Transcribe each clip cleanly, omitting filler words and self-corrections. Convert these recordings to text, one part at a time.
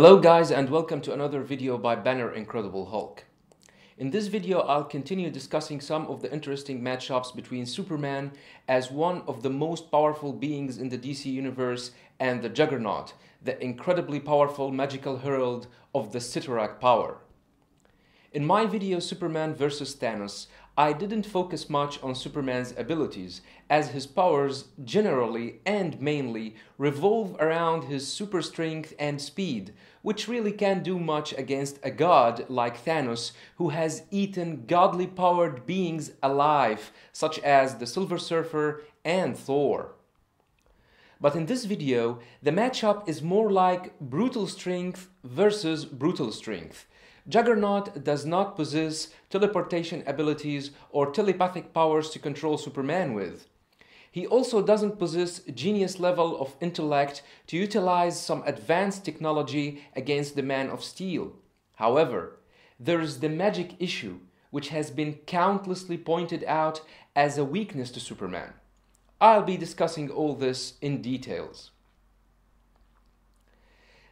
Hello guys, and welcome to another video by Banner Incredible Hulk. In this video I'll continue discussing some of the interesting matchups between Superman as one of the most powerful beings in the DC universe and the Juggernaut, the incredibly powerful magical herald of the Cyttorak power. In my video Superman vs Thanos, I didn't focus much on Superman's abilities, as his powers generally and mainly revolve around his super strength and speed, which really can't do much against a god like Thanos, who has eaten godly powered beings alive, such as the Silver Surfer and Thor. But in this video, the matchup is more like brutal strength versus brutal strength. Juggernaut does not possess teleportation abilities or telepathic powers to control Superman with. He also doesn't possess genius level of intellect to utilize some advanced technology against the Man of Steel. However, there is the magic issue, which has been countlessly pointed out as a weakness to Superman. I'll be discussing all this in details.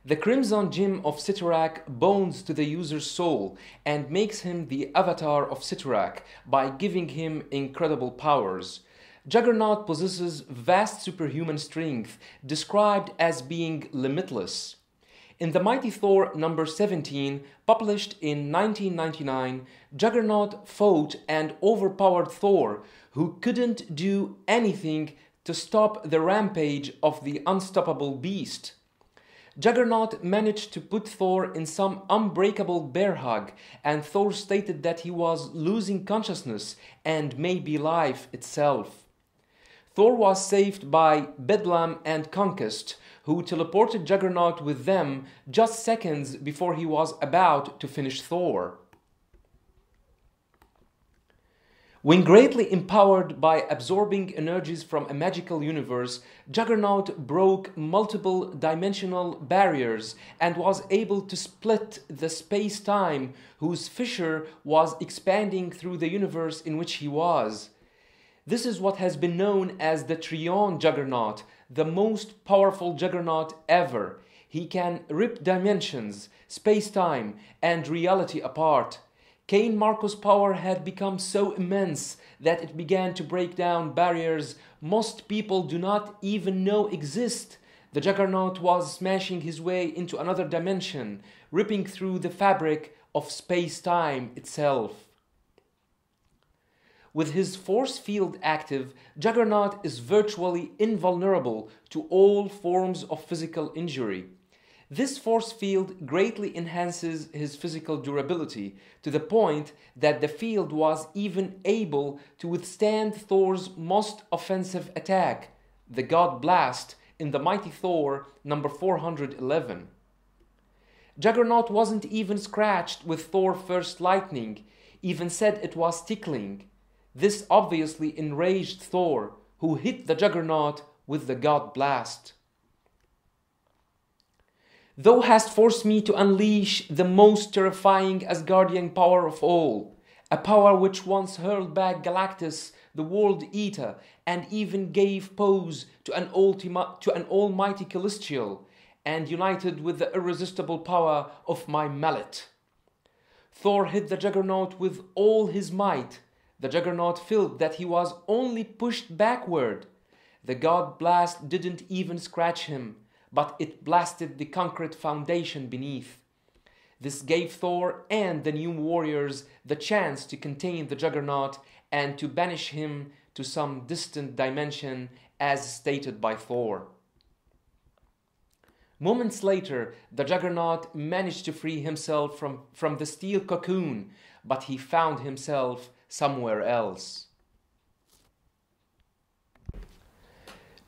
The Crimson Gem of Cyttorak bonds to the user's soul and makes him the avatar of Cyttorak by giving him incredible powers. Juggernaut possesses vast superhuman strength, described as being limitless. In the Mighty Thor number 17, published in 1999, Juggernaut fought and overpowered Thor, who couldn't do anything to stop the rampage of the unstoppable beast. Juggernaut managed to put Thor in some unbreakable bear hug, and Thor stated that he was losing consciousness and maybe life itself. Thor was saved by Bedlam and Conquest, who teleported Juggernaut with them just seconds before he was about to finish Thor. When greatly empowered by absorbing energies from a magical universe, Juggernaut broke multiple dimensional barriers and was able to split the space-time whose fissure was expanding through the universe in which he was. This is what has been known as the Trion Juggernaut, the most powerful Juggernaut ever. He can rip dimensions, space-time, and reality apart. Cain Marko's power had become so immense that it began to break down barriers most people do not even know exist. The Juggernaut was smashing his way into another dimension, ripping through the fabric of space-time itself. With his force field active, Juggernaut is virtually invulnerable to all forms of physical injury. This force field greatly enhances his physical durability, to the point that the field was even able to withstand Thor's most offensive attack, the God Blast, in the Mighty Thor number 411. Juggernaut wasn't even scratched with Thor's first lightning, even said it was tickling. This obviously enraged Thor, who hit the Juggernaut with the God Blast. Thou hast forced me to unleash the most terrifying Asgardian power of all, a power which once hurled back Galactus, the World Eater, and even gave pose to an almighty Celestial, and united with the irresistible power of my mallet. Thor hit the Juggernaut with all his might. The Juggernaut felt that he was only pushed backward. The God Blast didn't even scratch him, but it blasted the concrete foundation beneath. This gave Thor and the new warriors the chance to contain the Juggernaut and to banish him to some distant dimension, as stated by Thor. Moments later, the Juggernaut managed to free himself from the steel cocoon, but he found himself somewhere else.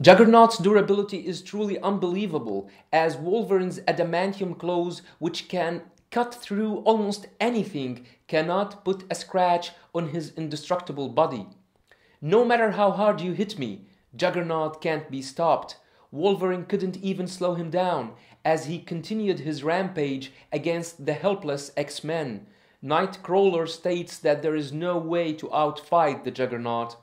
Juggernaut's durability is truly unbelievable, as Wolverine's adamantium claws, which can cut through almost anything, cannot put a scratch on his indestructible body. No matter how hard you hit me, Juggernaut can't be stopped. Wolverine couldn't even slow him down, as he continued his rampage against the helpless X-Men. Nightcrawler states that there is no way to outfight the Juggernaut.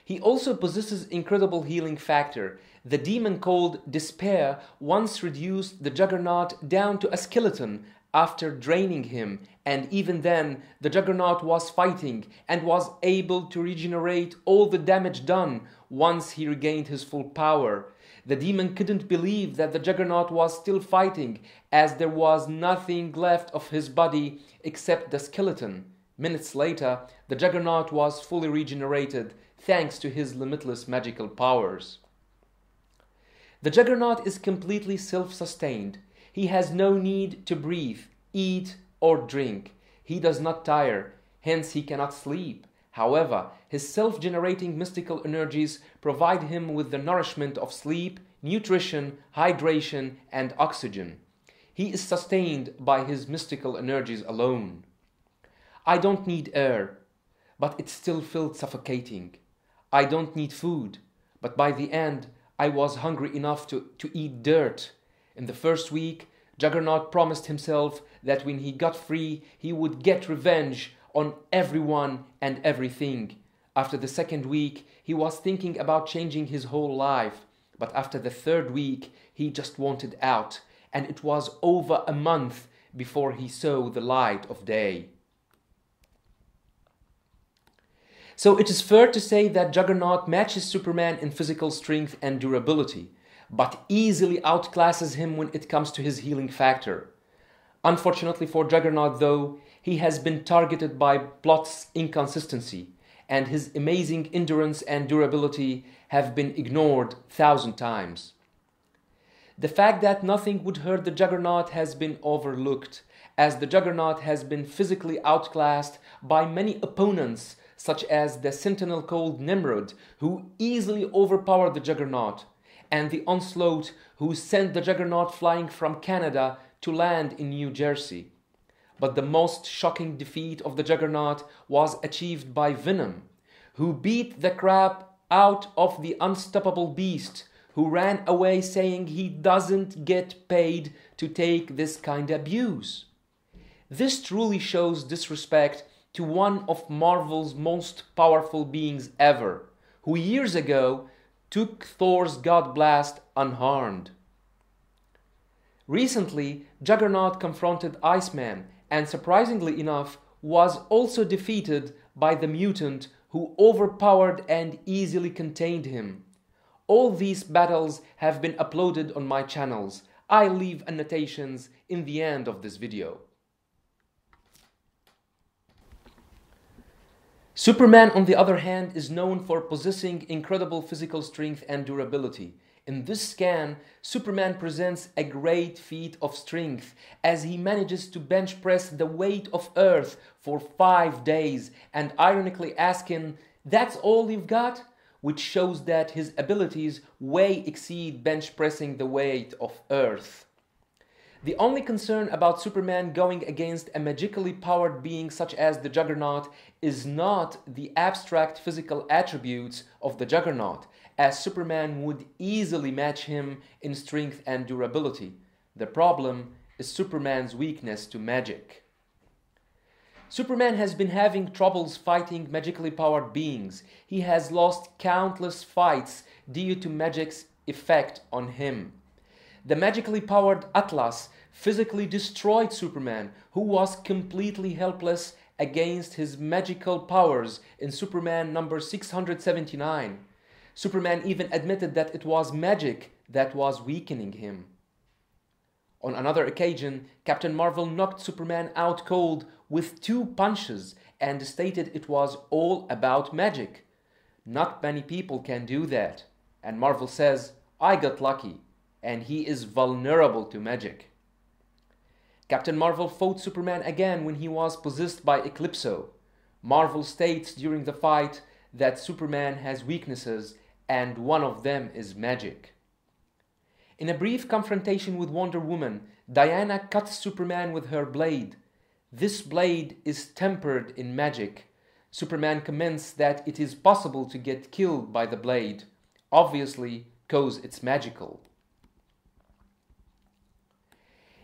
He also possesses incredible healing factor. The demon called Despair once reduced the Juggernaut down to a skeleton after draining him, and even then the Juggernaut was fighting and was able to regenerate all the damage done once he regained his full power. The demon couldn't believe that the Juggernaut was still fighting, as there was nothing left of his body except the skeleton. Minutes later, the Juggernaut was fully regenerated thanks to his limitless magical powers. The Juggernaut is completely self-sustained. He has no need to breathe, eat, or drink. He does not tire, hence he cannot sleep. However, his self-generating mystical energies provide him with the nourishment of sleep, nutrition, hydration, and oxygen. He is sustained by his mystical energies alone. I don't need air, but it still felt suffocating. I don't need food, but by the end, I was hungry enough to eat dirt. In the first week, Juggernaut promised himself that when he got free, he would get revenge on everyone and everything. After the second week, he was thinking about changing his whole life. But after the third week, he just wanted out, and it was over a month before he saw the light of day. So it is fair to say that Juggernaut matches Superman in physical strength and durability, but easily outclasses him when it comes to his healing factor. Unfortunately for Juggernaut, though, he has been targeted by plot's inconsistency, and his amazing endurance and durability have been ignored 1,000 times. The fact that nothing would hurt the Juggernaut has been overlooked, as the Juggernaut has been physically outclassed by many opponents, such as the Sentinel called Nimrod, who easily overpowered the Juggernaut, and the Onslaught, who sent the Juggernaut flying from Canada to land in New Jersey. But the most shocking defeat of the Juggernaut was achieved by Venom, who beat the crap out of the unstoppable beast, who ran away saying he doesn't get paid to take this kind of abuse. This truly shows disrespect to one of Marvel's most powerful beings ever, who years ago took Thor's God Blast unharmed. Recently, Juggernaut confronted Iceman, and surprisingly enough, was also defeated by the mutant who overpowered and easily contained him. All these battles have been uploaded on my channels. I leave annotations in the end of this video. Superman, on the other hand, is known for possessing incredible physical strength and durability. In this scan, Superman presents a great feat of strength as he manages to bench press the weight of Earth for 5 days, and ironically asking, "That's all you've got?" Which shows that his abilities way exceed bench pressing the weight of Earth. The only concern about Superman going against a magically powered being such as the Juggernaut is not the abstract physical attributes of the Juggernaut, as Superman would easily match him in strength and durability. The problem is Superman's weakness to magic. Superman has been having troubles fighting magically powered beings. He has lost countless fights due to magic's effect on him. The magically powered Atlas physically destroyed Superman, who was completely helpless against his magical powers in Superman number 679. Superman even admitted that it was magic that was weakening him. On another occasion, Captain Marvel knocked Superman out cold with 2 punches and stated it was all about magic. Not many people can do that, and Marvel says, "I got lucky," and he is vulnerable to magic. Captain Marvel fought Superman again when he was possessed by Eclipso. Marvel states during the fight that Superman has weaknesses and one of them is magic. In a brief confrontation with Wonder Woman, Diana cuts Superman with her blade. This blade is tempered in magic. Superman comments that it is possible to get killed by the blade, obviously because it's magical.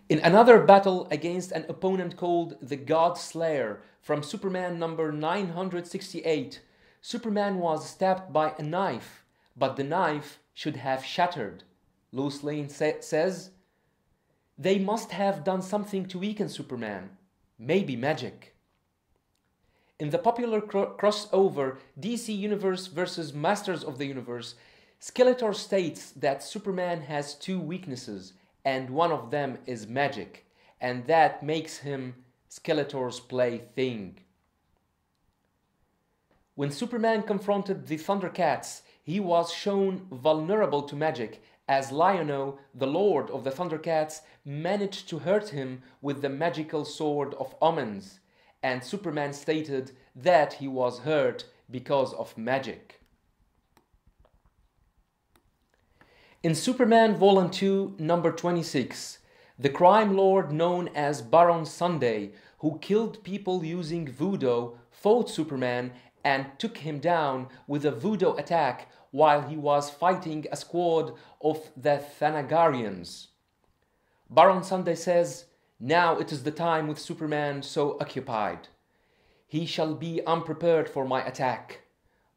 In another battle against an opponent called the God Slayer from Superman number 968, Superman was stabbed by a knife, but the knife should have shattered. Lois Lane says, they must have done something to weaken Superman. Maybe magic. In the popular crossover DC Universe vs. Masters of the Universe, Skeletor states that Superman has two weaknesses, and one of them is magic, and that makes him Skeletor's plaything. When Superman confronted the Thundercats, he was shown vulnerable to magic, as Lion-O, the Lord of the Thundercats, managed to hurt him with the magical Sword of Omens, and Superman stated that he was hurt because of magic. In Superman Volume 2, number 26, the crime lord known as Baron Sunday, who killed people using voodoo, fought Superman and took him down with a voodoo attack while he was fighting a squad of the Thanagarians. Baron Sunday says, now it is the time with Superman so occupied. He shall be unprepared for my attack.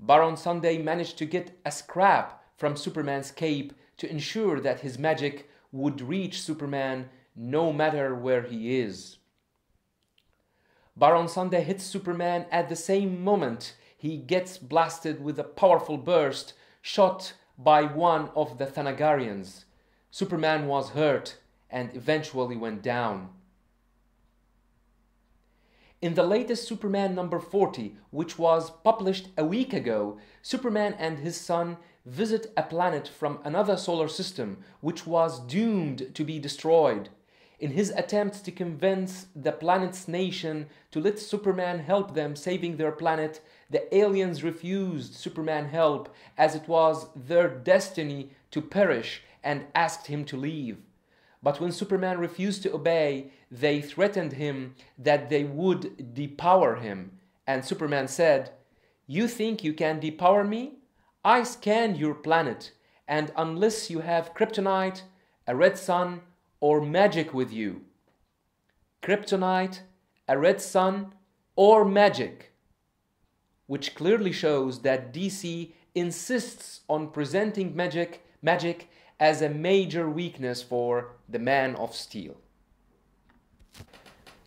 Baron Sunday managed to get a scrap from Superman's cape to ensure that his magic would reach Superman no matter where he is. Baron Sunday hits Superman at the same moment he gets blasted with a powerful burst shot by one of the Thanagarians. Superman was hurt and eventually went down. In the latest Superman number 40, which was published a week ago, Superman and his son visit a planet from another solar system which was doomed to be destroyed. In his attempt to convince the planet's nation to let Superman help them saving their planet, the aliens refused Superman help as it was their destiny to perish and asked him to leave. But when Superman refused to obey, they threatened him that they would depower him. And Superman said, "You think you can depower me? I scanned your planet, and unless you have kryptonite, a red sun, or magic with you." Kryptonite, a red sun, or magic. Which clearly shows that DC insists on presenting magic as a major weakness for the Man of Steel.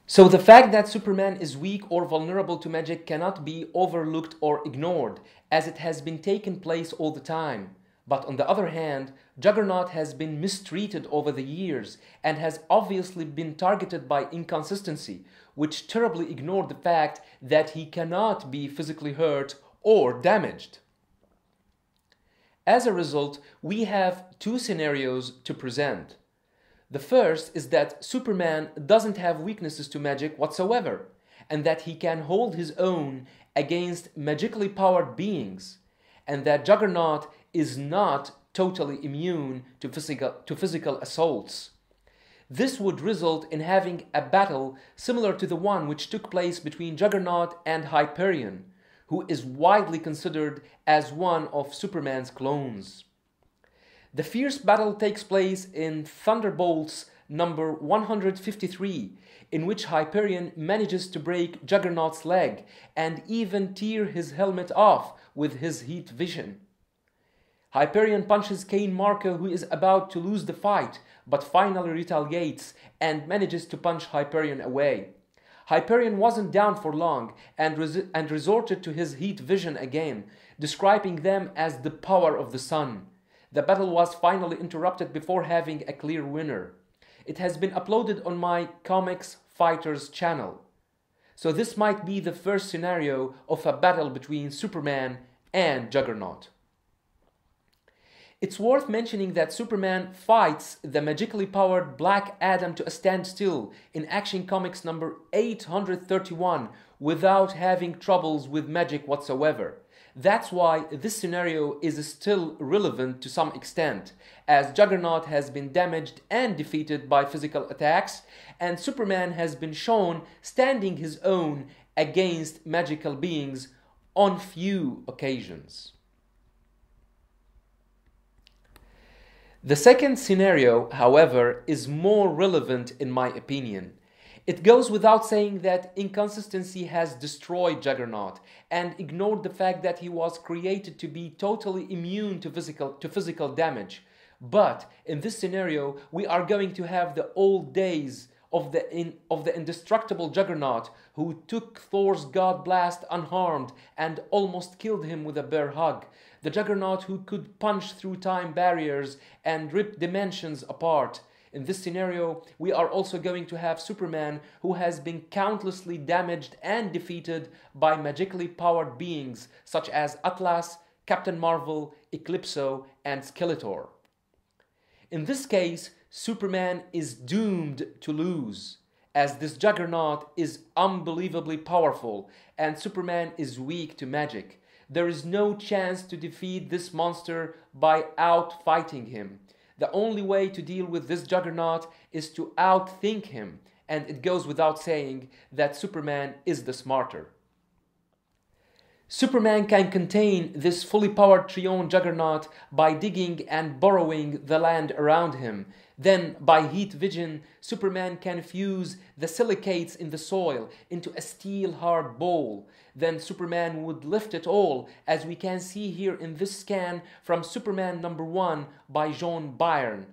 So the fact that Superman is weak or vulnerable to magic cannot be overlooked or ignored, as it has been taking place all the time. But on the other hand, Juggernaut has been mistreated over the years and has obviously been targeted by inconsistency, which terribly ignored the fact that he cannot be physically hurt or damaged. As a result, we have two scenarios to present. The first is that Superman doesn't have weaknesses to magic whatsoever, and that he can hold his own against magically powered beings, and that Juggernaut is not totally immune to physical assaults. This would result in having a battle similar to the one which took place between Juggernaut and Hyperion, who is widely considered as one of Superman's clones. The fierce battle takes place in Thunderbolts number 153, in which Hyperion manages to break Juggernaut's leg and even tear his helmet off with his heat vision. Hyperion punches Cain Marko, who is about to lose the fight, but finally retaliates and manages to punch Hyperion away. Hyperion wasn't down for long and resorted to his heat vision again, describing them as the power of the sun. The battle was finally interrupted before having a clear winner. It has been uploaded on my Comics Fighters channel. So this might be the first scenario of a battle between Superman and Juggernaut. It's worth mentioning that Superman fights the magically powered Black Adam to a standstill in Action Comics number 831 without having troubles with magic whatsoever. That's why this scenario is still relevant to some extent, as Juggernaut has been damaged and defeated by physical attacks, and Superman has been shown standing his own against magical beings on few occasions. The second scenario, however, is more relevant in my opinion. It goes without saying that inconsistency has destroyed Juggernaut and ignored the fact that he was created to be totally immune to physical damage. But in this scenario, we are going to have the old days of the indestructible Juggernaut who took Thor's God Blast unharmed and almost killed him with a bear hug. The Juggernaut who could punch through time barriers and rip dimensions apart. In this scenario, we are also going to have Superman who has been countlessly damaged and defeated by magically powered beings such as Atlas, Captain Marvel, Eclipso, and Skeletor. In this case, Superman is doomed to lose, as this Juggernaut is unbelievably powerful and Superman is weak to magic. There is no chance to defeat this monster by out-fighting him. The only way to deal with this Juggernaut is to outthink him, and it goes without saying that Superman is the smarter. Superman can contain this fully powered Trion Juggernaut by digging and burrowing the land around him. Then, by heat vision, Superman can fuse the silicates in the soil into a steel-hard bowl. Then Superman would lift it all, as we can see here in this scan from Superman #1 by John Byrne,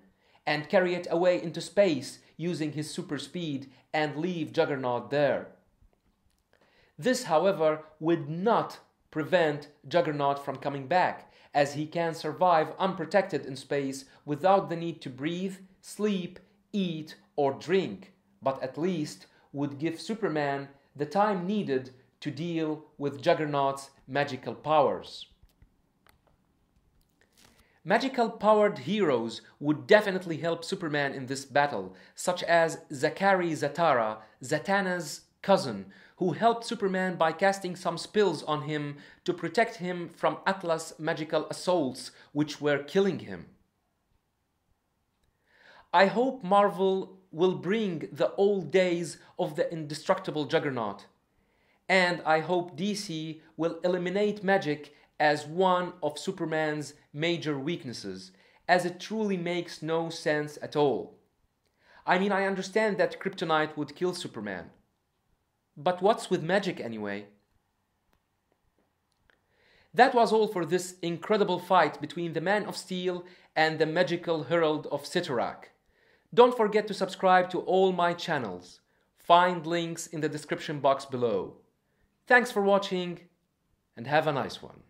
and carry it away into space using his super speed and leave Juggernaut there. This, however, would not prevent Juggernaut from coming back, as he can survive unprotected in space without the need to breathe, sleep, eat, or drink, but at least would give Superman the time needed to deal with Juggernaut's magical powers. Magical powered heroes would definitely help Superman in this battle, such as Zachary Zatara, Zatanna's cousin, who helped Superman by casting some spells on him to protect him from Atlas' magical assaults, which were killing him. I hope Marvel will bring the old days of the indestructible Juggernaut, and I hope DC will eliminate magic as one of Superman's major weaknesses, as it truly makes no sense at all. I mean, I understand that kryptonite would kill Superman, but what's with magic anyway? That was all for this incredible fight between the Man of Steel and the magical Herald of Cyttorak. Don't forget to subscribe to all my channels. Find links in the description box below. Thanks for watching, and have a nice one.